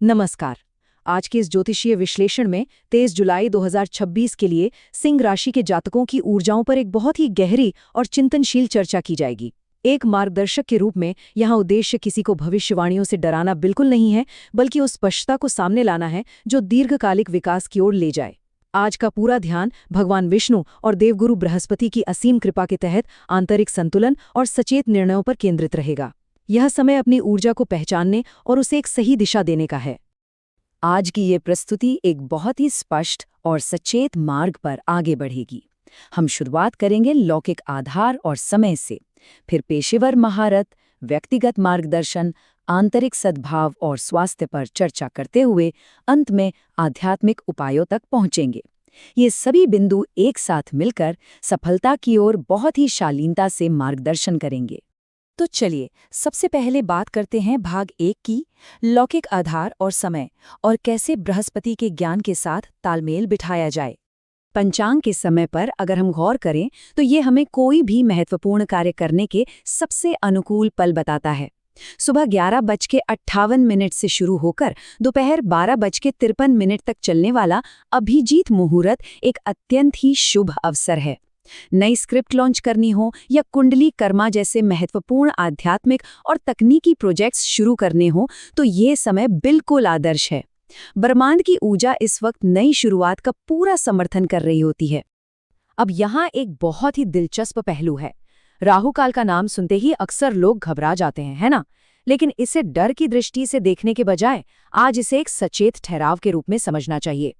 नमस्कार। आज के इस ज्योतिषीय विश्लेषण में 23 जुलाई 2026 के लिए सिंह राशि के जातकों की ऊर्जाओं पर एक बहुत ही गहरी और चिंतनशील चर्चा की जाएगी। एक मार्गदर्शक के रूप में यहाँ उद्देश्य किसी को भविष्यवाणियों से डराना बिल्कुल नहीं है, बल्कि उस स्पष्टता को सामने लाना है जो दीर्घकालिक विकास की ओर ले जाए। आज का पूरा ध्यान भगवान विष्णु और देवगुरु बृहस्पति की असीम कृपा के तहत आंतरिक संतुलन और सचेत निर्णयों पर केंद्रित रहेगा। यह समय अपनी ऊर्जा को पहचानने और उसे एक सही दिशा देने का है। आज की ये प्रस्तुति एक बहुत ही स्पष्ट और सचेत मार्ग पर आगे बढ़ेगी। हम शुरुआत करेंगे लौकिक आधार और समय से, फिर पेशेवर महारत, व्यक्तिगत मार्गदर्शन, आंतरिक सद्भाव और स्वास्थ्य पर चर्चा करते हुए अंत में आध्यात्मिक उपायों तक पहुंचेंगे। ये सभी बिंदु एक साथ मिलकर सफलता की ओर बहुत ही शालीनता से मार्गदर्शन करेंगे। तो चलिए सबसे पहले बात करते हैं भाग 1 की, लौकिक आधार और समय, और कैसे बृहस्पति के ज्ञान के साथ तालमेल बिठाया जाए। पंचांग के समय पर अगर हम गौर करें तो ये हमें कोई भी महत्वपूर्ण कार्य करने के सबसे अनुकूल पल बताता है। सुबह 11:58 से शुरू होकर दोपहर 12:53 तक चलने वाला अभिजीत मुहूर्त एक अत्यंत ही शुभ अवसर है। नई स्क्रिप्ट लॉन्च करनी हो या कुंडली कर्मा जैसे महत्वपूर्ण आध्यात्मिक और तकनीकी प्रोजेक्ट्स शुरू करने हो तो ये समय बिल्कुल आदर्श है। ब्रह्मांड की ऊर्जा इस वक्त नई शुरुआत का पूरा समर्थन कर रही होती है। अब यहाँ एक बहुत ही दिलचस्प पहलू है। राहु काल का नाम सुनते ही अक्सर लोग घबरा जाते हैं, है ना? लेकिन इसे डर की दृष्टि से देखने के बजाय आज इसे एक सचेत ठहराव के रूप में समझना चाहिए।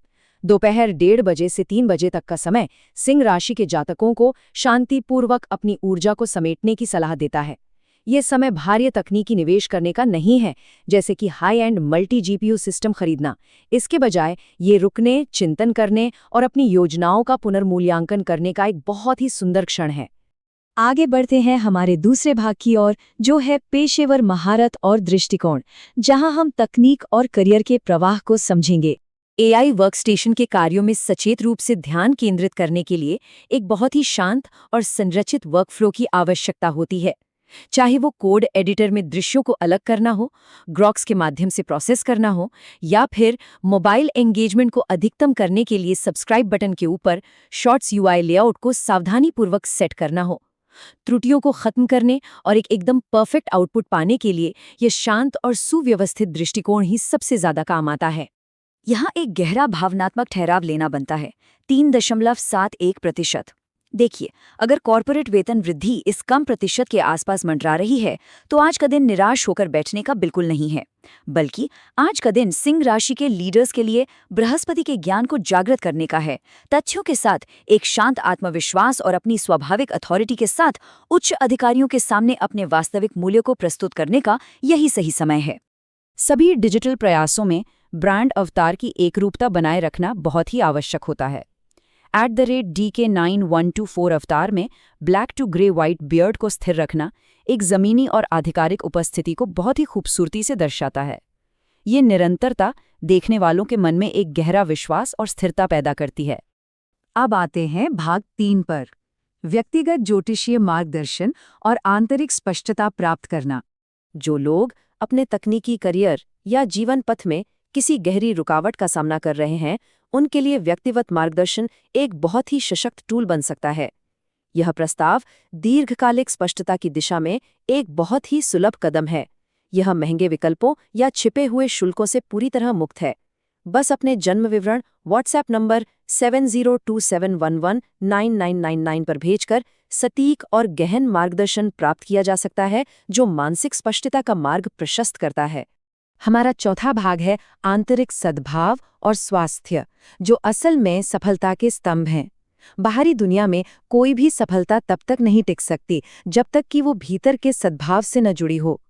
दोपहर 1:30 से 3 बजे तक का समय सिंह राशि के जातकों को शांतिपूर्वक अपनी ऊर्जा को समेटने की सलाह देता है। ये समय भारी तकनीकी निवेश करने का नहीं है, जैसे कि high and multi GPU system खरीदना। इसके बजाय ये रुकने, चिंतन करने और अपनी योजनाओं का पुनर्मूल्यांकन करने का एक बहुत ही सुंदर क्षण है। आगे बढ़ते हैं हमारे दूसरे भाग की ओर, जो है पेशेवर महारत और दृष्टिकोण, जहां हम तकनीक और करियर के प्रवाह को समझेंगे। एआई वर्कस्टेशन के कार्यों में सचेत रूप से ध्यान केंद्रित करने के लिए एक बहुत ही शांत और संरचित वर्कफ्लो की आवश्यकता होती है। चाहे वो कोड एडिटर में दृश्यों को अलग करना हो, ग्रॉक्स के माध्यम से प्रोसेस करना हो, या फिर मोबाइल एंगेजमेंट को अधिकतम करने के लिए सब्सक्राइब बटन के ऊपर शॉर्ट्स यूआई लेआउट को सावधानीपूर्वक सेट करना हो। त्रुटियों को खत्म करने और एक एकदम परफेक्ट आउटपुट पाने के लिए यह शांत और सुव्यवस्थित दृष्टिकोण ही सबसे ज्यादा काम आता है। यहाँ एक गहरा भावनात्मक ठहराव लेना बनता है। 3.71%। देखिए, अगर कॉर्पोरेट वेतन वृद्धि इस कम प्रतिशत के आसपास मंडरा रही है तो आज का दिन निराश होकर बैठने का बिल्कुल नहीं है, बल्कि आज का दिन सिंह राशि के लीडर्स के लिए बृहस्पति के ज्ञान को जागृत करने का है। तथ्यों के साथ एक शांत आत्मविश्वास और अपनी स्वाभाविक अथॉरिटी के साथ उच्च अधिकारियों के सामने अपने वास्तविक मूल्यों को प्रस्तुत करने का यही सही समय है। सभी डिजिटल प्रयासों में ब्रांड अवतार की एकरूपता बनाए रखना बहुत ही आवश्यक होता है। @DK9124 अवतार में black to grey white beard को स्थिर रखना एक जमीनी और आधिकारिक उपस्थिति को बहुत ही खूबसूरती से दर्शाता है। ये निरंतरता देखने वालों के मन में एक गहरा विश्वास और स्थिरता पैदा करती है। अब आते हैं भाग 3 पर, व्यक्तिगत ज्योतिषीय मार्गदर्शन और आंतरिक स्पष्टता प्राप्त करना। जो लोग अपने तकनीकी करियर या जीवन पथ में किसी गहरी रुकावट का सामना कर रहे हैं, उनके लिए व्यक्तिगत मार्गदर्शन एक बहुत ही सशक्त टूल बन सकता है। यह प्रस्ताव दीर्घकालिक स्पष्टता की दिशा में एक बहुत ही सुलभ कदम है। यह महंगे विकल्पों या छिपे हुए शुल्कों से पूरी तरह मुक्त है। बस अपने जन्म विवरण व्हाट्सएप नंबर 7027119999 पर भेजकर सटीक और गहन मार्गदर्शन प्राप्त किया जा सकता है, जो मानसिक स्पष्टता का मार्ग प्रशस्त करता है। हमारा चौथा भाग है आंतरिक सद्भाव और स्वास्थ्य, जो असल में सफलता के स्तंभ हैं। बाहरी दुनिया में कोई भी सफलता तब तक नहीं टिक सकती जब तक कि वो भीतर के सद्भाव से न जुड़ी हो।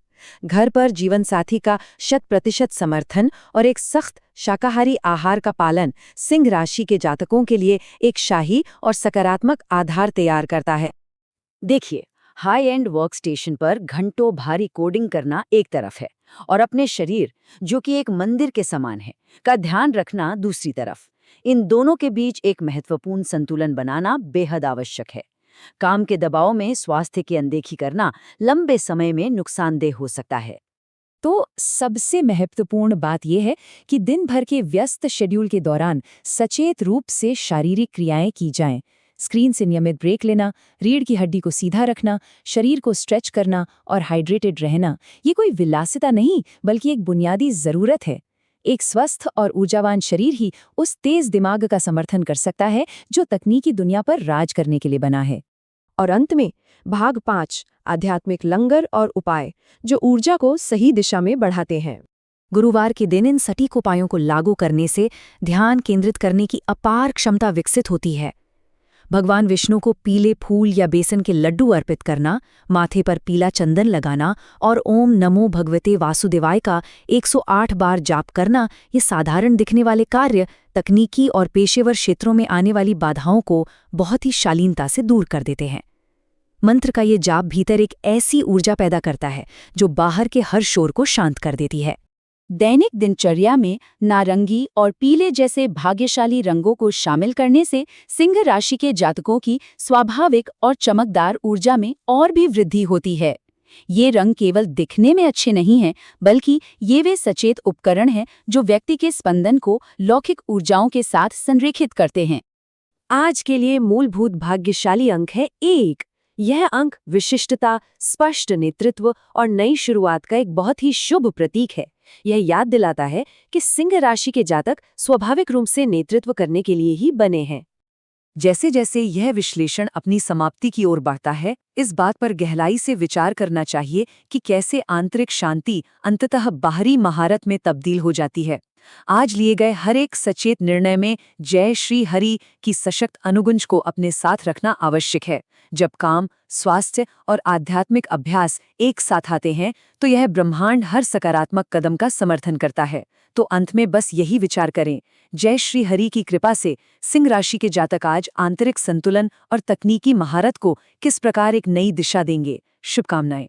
घर पर जीवनसाथी का 100% समर्थन और एक सख्त शाकाहारी आहार का पालन सिंह राशि के जातकों के लिए एक शाही और सकारात्मक आधार तैयार करता है। देखिए, हाई एंड वर्कस्टेशन पर घंटों भारी कोडिंग करना एक तरफ है और अपने शरीर, जो कि एक मंदिर के समान है, का ध्यान रखना दूसरी तरफ। इन दोनों के बीच एक महत्वपूर्ण संतुलन बनाना बेहद आवश्यक है। काम के दबाव में स्वास्थ्य की अनदेखी करना लंबे समय में नुकसानदेह हो सकता है। तो सबसे महत्वपूर्ण बात यह है कि दिन भर के व्यस्त शेड्यूल के दौरान सचेत रूप से शारीरिक क्रियाएं की जाएं। स्क्रीन से नियमित ब्रेक लेना, रीढ़ की हड्डी को सीधा रखना, शरीर को स्ट्रेच करना और हाइड्रेटेड रहना, ये कोई विलासिता नहीं बल्कि एक बुनियादी ज़रूरत है। एक स्वस्थ और ऊर्जावान शरीर ही उस तेज दिमाग का समर्थन कर सकता है जो तकनीकी दुनिया पर राज करने के लिए बना है। और अंत में भाग 5 आध्यात्मिक लंगर और उपाय जो ऊर्जा को सही दिशा में बढ़ाते हैं। गुरुवार के दिन इन सटीक उपायों को लागू करने से ध्यान केंद्रित करने की अपार क्षमता विकसित होती है। भगवान विष्णु को पीले फूल या बेसन के लड्डू अर्पित करना, माथे पर पीला चंदन लगाना और ओम नमो भगवते वासुदेवाय का 108 बार जाप करना, ये साधारण दिखने वाले कार्य तकनीकी और पेशेवर क्षेत्रों में आने वाली बाधाओं को बहुत ही शालीनता से दूर कर देते हैं। मंत्र का ये जाप भीतर एक ऐसी ऊर्जा पैदा करता है जो बाहर के हर शोर को शांत कर देती है। दैनिक दिनचर्या में नारंगी और पीले जैसे भाग्यशाली रंगों को शामिल करने से सिंह राशि के जातकों की स्वाभाविक और चमकदार ऊर्जा में और भी वृद्धि होती है। ये रंग केवल दिखने में अच्छे नहीं हैं, बल्कि ये वे सचेत उपकरण हैं जो व्यक्ति के स्पंदन को लौकिक ऊर्जाओं के साथ संरेखित करते हैं। आज के लिए मूलभूत भाग्यशाली अंक है 1। यह अंक विशिष्टता, स्पष्ट नेतृत्व और नई शुरुआत का एक बहुत ही शुभ प्रतीक है। यह याद दिलाता है कि सिंह राशि के जातक स्वाभाविक रूप से नेतृत्व करने के लिए ही बने हैं। जैसे जैसे यह विश्लेषण अपनी समाप्ति की ओर बढ़ता है, इस बात पर गहराई से विचार करना चाहिए कि कैसे आंतरिक शांति अंततः बाहरी महारत में तब्दील हो जाती है। आज लिए गए हर एक सचेत निर्णय में जय श्री हरि की सशक्त अनुगुंज को अपने साथ रखना आवश्यक है। जब काम, स्वास्थ्य और आध्यात्मिक अभ्यास एक साथ आते हैं तो यह ब्रह्मांड हर सकारात्मक कदम का समर्थन करता है। तो अंत में बस यही विचार करें, जय श्री हरि की कृपा से सिंह राशि के जातक आज आंतरिक संतुलन और तकनीकी महारत को किस प्रकार एक नई दिशा देंगे। शुभकामनाएं।